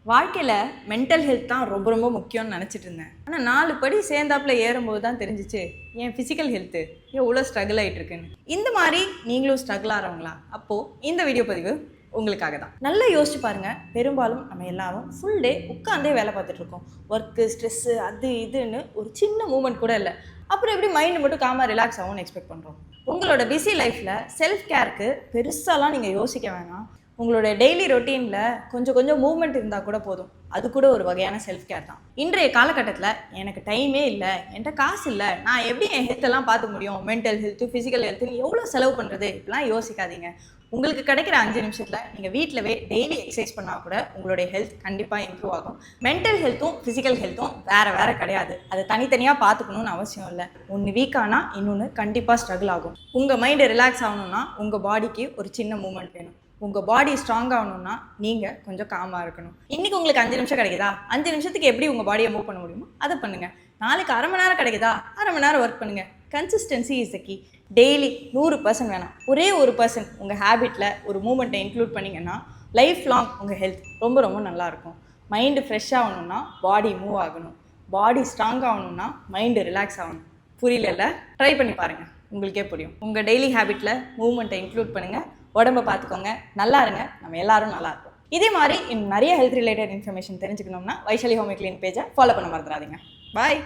வாழ்க்கையில் mental health தான் ரொம்ப ரொம்ப முக்கியம்னு நினச்சிட்டு இருந்தேன். ஆனால் 4 படி சேர்ந்தாப்புல ஏறும்போது தான் தெரிஞ்சிச்சு என் ஃபிசிக்கல் ஹெல்த்து எவ்வளோ ஸ்ட்ரகிள் ஆகிட்டு இருக்குன்னு. இந்த மாதிரி நீங்களும் ஸ்ட்ரகிள் ஆகிறவங்களா? அப்போது இந்த வீடியோ பதிவு உங்களுக்காக தான். நல்லா யோசிச்சு பாருங்கள். பெரும்பாலும் நம்ம எல்லாரும் ஃபுல் டே உட்காந்தே வேலை பார்த்துட்ருக்கோம். ஒர்க்கு, ஸ்ட்ரெஸ்ஸு, அது இதுன்னு ஒரு சின்ன மூமெண்ட் கூட இல்லை. அப்புறம் எப்படி மைண்டு மட்டும் காமாக ரிலாக்ஸ் ஆகும்னு எக்ஸ்பெக்ட் பண்ணுறோம். உங்களோட பிஸி லைஃப்பில் செல்ஃப் கேருக்கு பெருசாலாம் நீங்கள் யோசிக்க வேணாம். உங்களோட டெய்லி ரொட்டீனில் கொஞ்சம் மூவ்மெண்ட் இருந்தால் கூட போதும். அது கூட ஒரு வகையான செல்ஃப் கேர் தான். இன்றைய காலகட்டத்தில் எனக்கு டைமே இல்லை, என்கிட்ட காசு இல்லை, நான் எப்படி என் ஹெல்த்தெல்லாம் பார்த்துக்க முடியும், மென்டல் ஹெல்த்து, ஃபிசிக்கல் ஹெல்த்துன்னு எவ்வளோ செலவு பண்ணுறது, இப்படிலாம் யோசிக்காதீங்க. உங்களுக்கு கிடைக்கிற 5 நிமிஷத்தில் நீங்கள் வீட்டிலவே டெய்லி எக்ஸசைஸ் பண்ணால் கூட உங்களுடைய ஹெல்த் கண்டிப்பாக இம்ப்ரூவ் ஆகும். மென்டல் ஹெல்த்தும் ஃபிசிக்கல் ஹெல்த்தும் வேறு கிடையாது. அதை தனித்தனியாக பார்த்துக்கணுன்னு அவசியம் இல்லை. ஒன்று வீக்கானா இன்னொன்று கண்டிப்பாக ஸ்ட்ரகிள் ஆகும். உங்கள் மைண்டு ரிலாக்ஸ் ஆகணும்னா உங்கள் பாடிக்கு ஒரு சின்ன மூமெண்ட் வேணும். உங்கள் பாடி ஸ்ட்ராங் ஆகணும்னா நீங்கள் கொஞ்சம் காமாக இருக்கணும். இன்றைக்கி உங்களுக்கு 5 நிமிஷம் கிடைக்குதா? 5 நிமிஷத்துக்கு எப்படி உங்கள் பாடியை மூவ் பண்ண முடியுமோ அதை பண்ணுங்கள். நாளைக்கு அரை மணி நேரம் கிடைக்குதா? அரை மணி நேரம் ஒர்க் பண்ணுங்கள். Consistency is the key. Daily 100% வேணாம், ஒரே 1% உங்கள் ஹேபிட்டில் ஒரு மூமெண்ட்டை இன்க்ளூட் பண்ணிங்கன்னா லைஃப் லாங் உங்கள் ஹெல்த் ரொம்ப ரொம்ப நல்லாயிருக்கும். மைண்டு ஃப்ரெஷ் ஆகணும்னா பாடி மூவ் ஆகணும். பாடி ஸ்ட்ராங் ஆகணும்னா மைண்டு ரிலாக்ஸ் ஆகணும். புரியல? ட்ரை பண்ணி பாருங்கள், உங்களுக்கே புரியும். உங்கள் டெய்லி ஹேபிட்டில் மூவ்மெண்ட்டை இன்க்ளூட் பண்ணுங்கள். உடம்பை பார்த்துக்கோங்க, நல்லா இருங்க. நம்ம எல்லாரும் நல்லா இருக்கும். இதே மாதிரி இன்னும் நிறைய ஹெல்த் ரிலேட்டட் இன்ஃபர்மேஷன் தெரிஞ்சுக்கணும்னா வைஷாலி ஹோம் கிளீன் பேஜை ஃபாலோ பண்ண மறந்துடாதீங்க. பாய்.